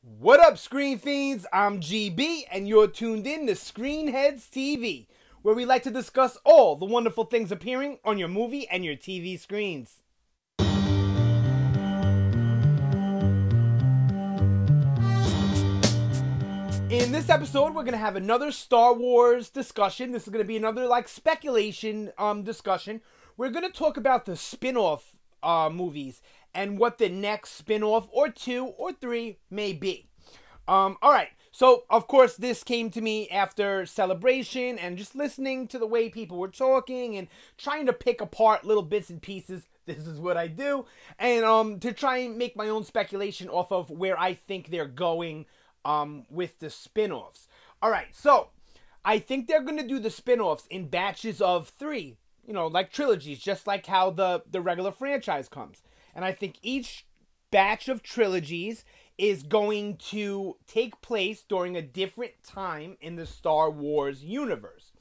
What up, Screen Fiends? I'm GB, and you're tuned in to Screenheads TV, where we like to discuss all the wonderful things appearing on your movie and your TV screens. In this episode, we're going to have another Star Wars discussion. This is going to be another, speculation discussion. We're going to talk about the spin-off movies and what the next spin-off or 2 or 3 may be. Alright, so of course this came to me after Celebration and just listening to the way people were talking and trying to pick apart little bits and pieces. This is what I do. And to try and make my own speculation off of where I think they're going with the spin-offs. Alright, so I think they're going to do the spin-offs in batches of 3. You know, like trilogies, just like how the regular franchise comes. And I think each batch of trilogies is going to take place during a different time in the Star Wars universe.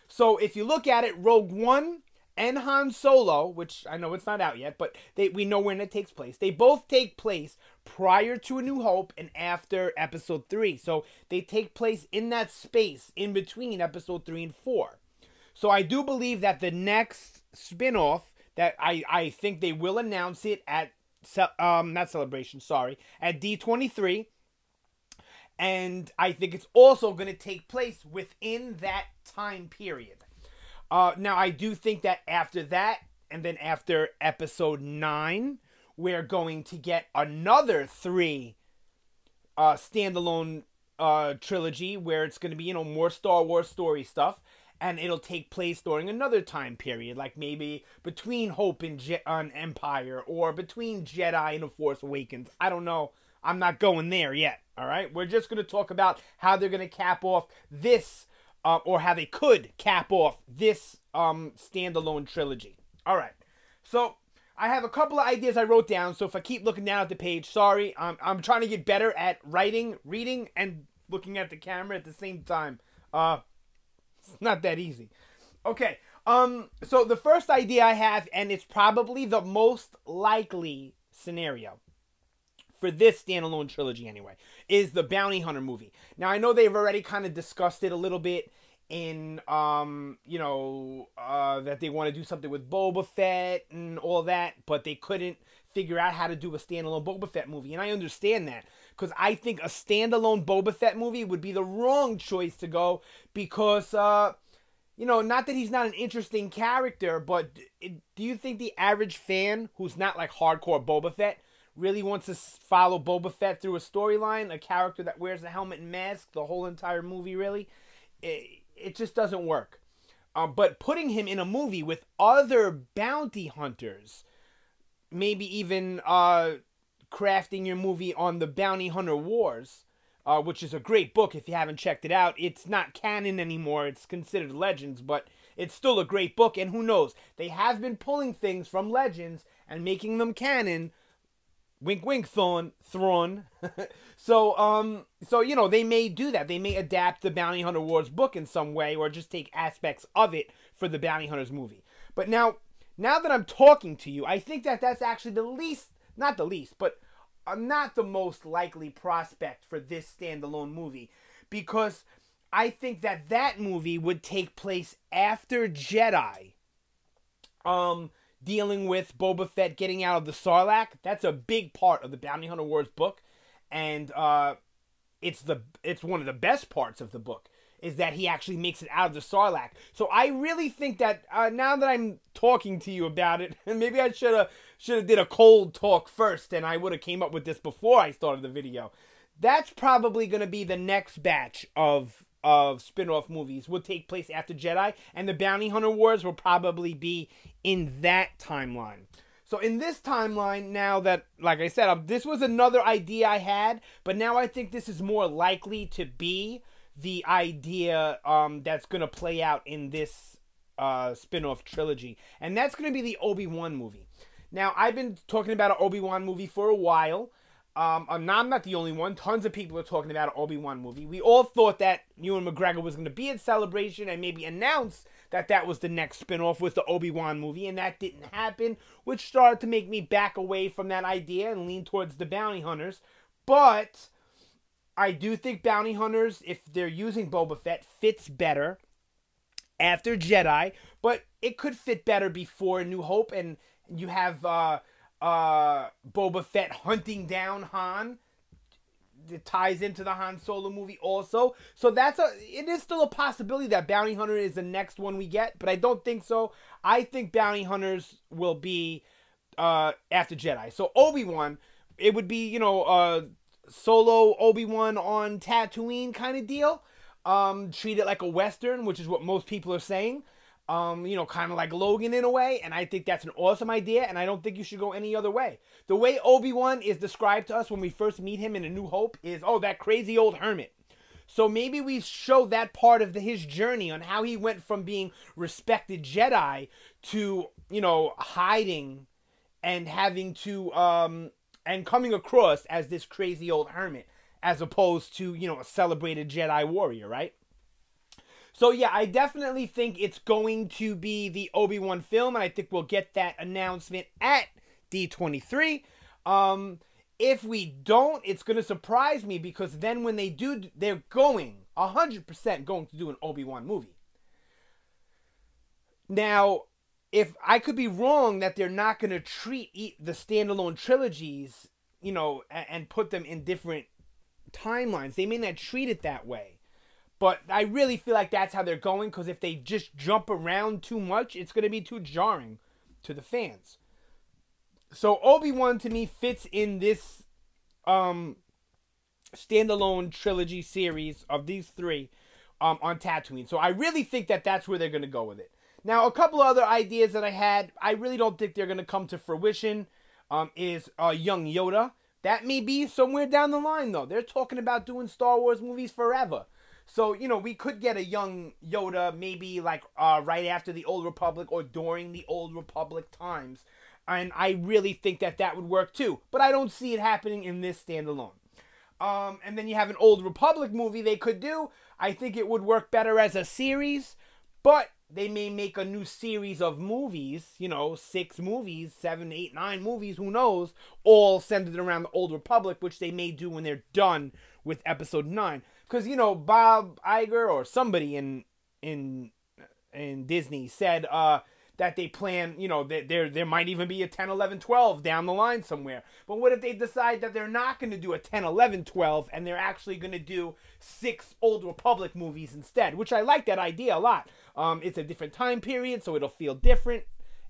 So if you look at it, Rogue One and Han Solo, which I know it's not out yet, but we know when it takes place. They both take place prior to A New Hope and after Episode 3. So they take place in that space in between Episode 3 and 4. So I do believe that the next spin-off, that I think they will announce it at, not Celebration, sorry, at D23. And I think it's also going to take place within that time period. Now, I do think that after that, and then after Episode 9, we're going to get another 3 standalone trilogy where it's going to be, more Star Wars story stuff. And it'll take place during another time period, like maybe between Hope and Empire, or between Jedi and The Force Awakens. I don't know. I'm not going there yet, all right? We're just going to talk about how they're going to cap off this, or how they could cap off this standalone trilogy. All right. So I have a couple of ideas I wrote down, so if I keep looking down at the page, sorry. I'm trying to get better at writing, reading, and looking at the camera at the same time. It's not that easy. Okay, so the first idea I have, and it's probably the most likely scenario for this standalone trilogy anyway, is the Bounty Hunter movie. Now, I know they've already kind of discussed it a little bit in, that they want to do something with Boba Fett and all that, but they couldn't figure out how to do a standalone Boba Fett movie, and I understand that. Because I think a standalone Boba Fett movie would be the wrong choice to go. Because, not that he's not an interesting character. But do you think the average fan who's not like hardcore Boba Fett really wants to follow Boba Fett through a storyline? A character that wears a helmet and mask the whole entire movie, really? It just doesn't work. But putting him in a movie with other bounty hunters, maybe even crafting your movie on the Bounty Hunter Wars, which is a great book if you haven't checked it out. It's not canon anymore. It's considered Legends, but it's still a great book, and who knows? They have been pulling things from Legends and making them canon. Wink, wink, Thrawn. So, they may do that. They may adapt the Bounty Hunter Wars book in some way, or just take aspects of it for the Bounty Hunters movie. But now that I'm talking to you, I think that that's actually not the most likely prospect for this standalone movie, because I think that movie would take place after Jedi, dealing with Boba Fett getting out of the Sarlacc. That's a big part of the Bounty Hunter Wars book, and it's one of the best parts of the book, is that he actually makes it out of the Sarlacc. So I really think that now that I'm talking to you about it, and maybe I should have did a cold talk first, and I would have came up with this before I started the video. That's probably going to be the next batch of spin-off movies. Will take place after Jedi, and the Bounty Hunter Wars will probably be in that timeline. So in this timeline, now that, like I said, this was another idea I had, but now I think this is more likely to be the idea that's going to play out in this spin-off trilogy. And that's going to be the ObiWan movie. Now, I've been talking about an ObiWan movie for a while. Now, I'm not the only one. Tons of people are talking about an ObiWan movie. We all thought that Ewan McGregor was going to be at Celebration and maybe announce that was the next spin-off with the ObiWan movie, and that didn't happen, which started to make me back away from that idea and lean towards the Bounty Hunters. But I do think Bounty Hunters, if they're using Boba Fett, fits better after Jedi, but it could fit better before A New Hope, and you have Boba Fett hunting down Han. It ties into the Han Solo movie also. So it is still a possibility that Bounty Hunter is the next one we get, but I don't think so. I think Bounty Hunters will be after Jedi. So Obi-Wan, it would be, Solo Obi-Wan on Tatooine kind of deal. Treat it like a Western, which is what most people are saying. Kind of like Logan in a way, and I think that's an awesome idea, and I don't think you should go any other way. The way Obi-Wan is described to us when we first meet him in A New Hope is, that crazy old hermit. So maybe we show that part of his journey on how he went from being respected Jedi to, hiding and having to, and coming across as this crazy old hermit, as opposed to, a celebrated Jedi warrior, right? So, yeah, I definitely think it's going to be the Obi-Wan film, and I think we'll get that announcement at D23. If we don't, it's going to surprise me, because then when they do, they're 100% going to do an Obi-Wan movie. Now, if I could be wrong that they're not going to treat the standalone trilogies, and put them in different timelines. They may not treat it that way. But I really feel like that's how they're going, because if they just jump around too much, it's going to be too jarring to the fans. So Obi-Wan, to me, fits in this standalone trilogy series of these three on Tatooine. So I really think that that's where they're going to go with it. Now, a couple of other ideas that I had, I really don't think they're going to come to fruition, is young Yoda. That may be somewhere down the line, though. They're talking about doing Star Wars movies forever. So, we could get a young Yoda maybe like right after the Old Republic or during the Old Republic times. And I really think that would work too. But I don't see it happening in this standalone. And then you have an Old Republic movie they could do. I think it would work better as a series. But they may make a new series of movies, 6 movies, 7, 8, 9 movies, who knows, all centered around the Old Republic, which they may do when they're done with Episode 9. Because, Bob Iger or somebody in Disney said that they plan, that there might even be a 10, 11, 12 down the line somewhere. But what if they decide that they're not going to do a 10, 11, 12, and they're actually going to do 6 Old Republic movies instead? Which I like that idea a lot. It's a different time period, so it'll feel different.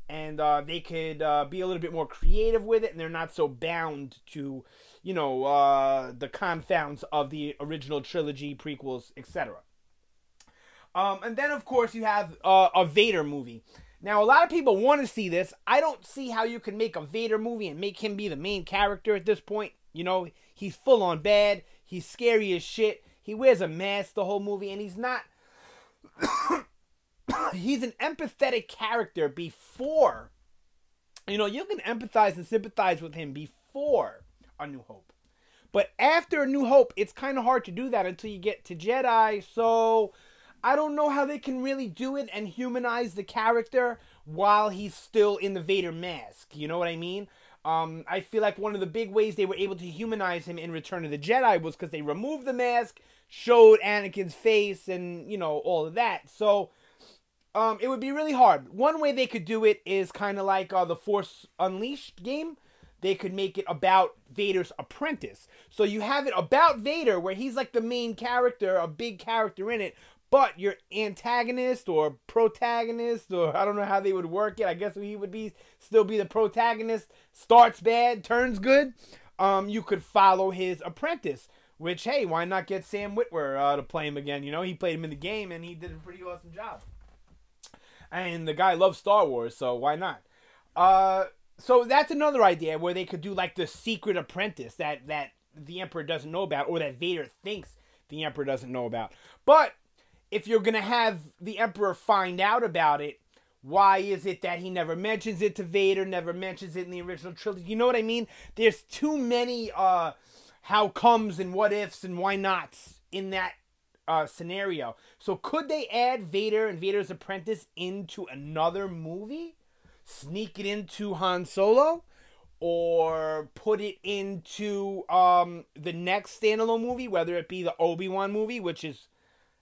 And they could be a little bit more creative with it, and they're not so bound to, the confounds of the original trilogy, prequels, etc. And then, of course, you have a Vader movie. Now, a lot of people want to see this. I don't see how you can make a Vader movie and make him be the main character at this point. He's full on bad. He's scary as shit. He wears a mask the whole movie, and he's not... he's an empathetic character before. You can empathize and sympathize with him before A New Hope. But after A New Hope, it's kind of hard to do that until you get to Jedi. So I don't know how they can really do it and humanize the character while he's still in the Vader mask. You know what I mean? I feel like one of the big ways they were able to humanize him in Return of the Jedi was because they removed the mask, showed Anakin's face, and, all of that. So it would be really hard. One way they could do it is kind of like the Force Unleashed game. They could make it about Vader's apprentice. So you have it about Vader, where he's like the main character, a big character in it, but your antagonist or protagonist, or I don't know how they would work it. I guess he would still be the protagonist. Starts bad, turns good. You could follow his apprentice. Which, hey, why not get Sam Witwer to play him again? He played him in the game, and he did a pretty awesome job. And the guy loves Star Wars, so why not? So that's another idea where they could do like the secret apprentice that the Emperor doesn't know about, or that Vader thinks the Emperor doesn't know about. But if you're going to have the Emperor find out about it, why is it that he never mentions it to Vader, never mentions it in the original trilogy? You know what I mean? There's too many how comes and what ifs and why nots in that scenario. So could they add Vader and Vader's apprentice into another movie? Sneak it into Han Solo? or put it into the next standalone movie, whether it be the ObiWan movie, which is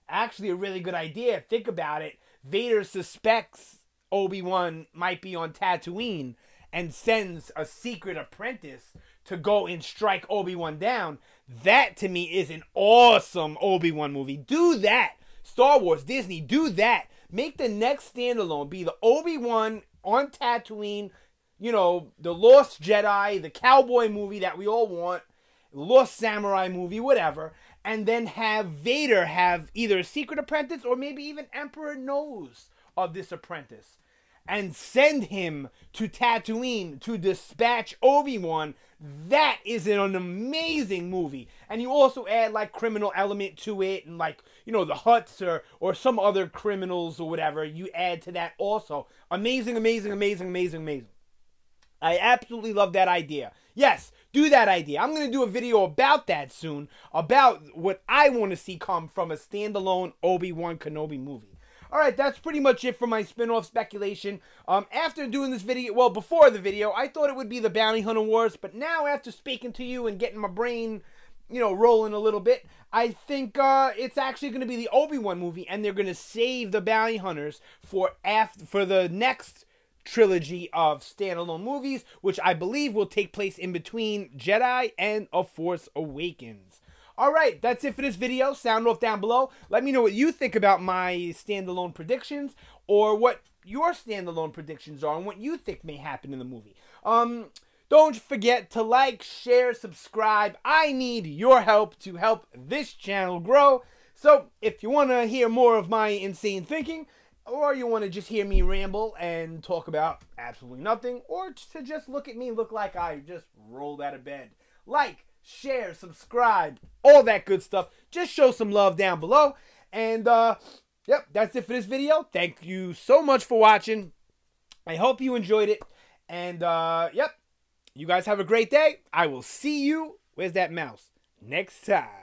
actually a really good idea. Think about it. Vader suspects Obi-Wan might be on Tatooine and sends a secret apprentice to go and strike Obi-Wan down. That, to me, is an awesome Obi-Wan movie. Do that. Star Wars, Disney, do that. Make the next standalone be the Obi-Wan on Tatooine, you know, the Lost Jedi, the cowboy movie that we all want, Lost Samurai movie, whatever, and then have Vader have either a secret apprentice or maybe even Emperor knows of this apprentice and send him to Tatooine to dispatch Obi-Wan. That is an amazing movie. And you also add like criminal element to it and like, you know, the Hutts or some other criminals or whatever. You add to that also. Amazing, amazing, amazing, amazing, amazing. I absolutely love that idea. Yes, do that idea. I'm going to do a video about that soon, about what I want to see come from a standalone Obi-Wan Kenobi movie. All right, that's pretty much it for my spin-off speculation. After doing this video, well, before the video, I thought it would be the Bounty Hunter Wars, but now after speaking to you and getting my brain, you know, rolling a little bit, I think it's actually going to be the Obi-Wan movie, and they're going to save the Bounty Hunters for the next trilogy of standalone movies, which I believe will take place in between Jedi and A Force Awakens. Alright, that's it for this video. Sound off down below. Let me know what you think about my standalone predictions, or what your standalone predictions are and what you think may happen in the movie. Don't forget to like, share, subscribe. I need your help to help this channel grow. So if you want to hear more of my insane thinking, or you want to just hear me ramble and talk about absolutely nothing, or to just look at me look like I just rolled out of bed, like, share, subscribe, all that good stuff. Just show some love down below. And, yep, that's it for this video. Thank you so much for watching. I hope you enjoyed it. And, yep, you guys have a great day. I will see you, where's that mouse, next time.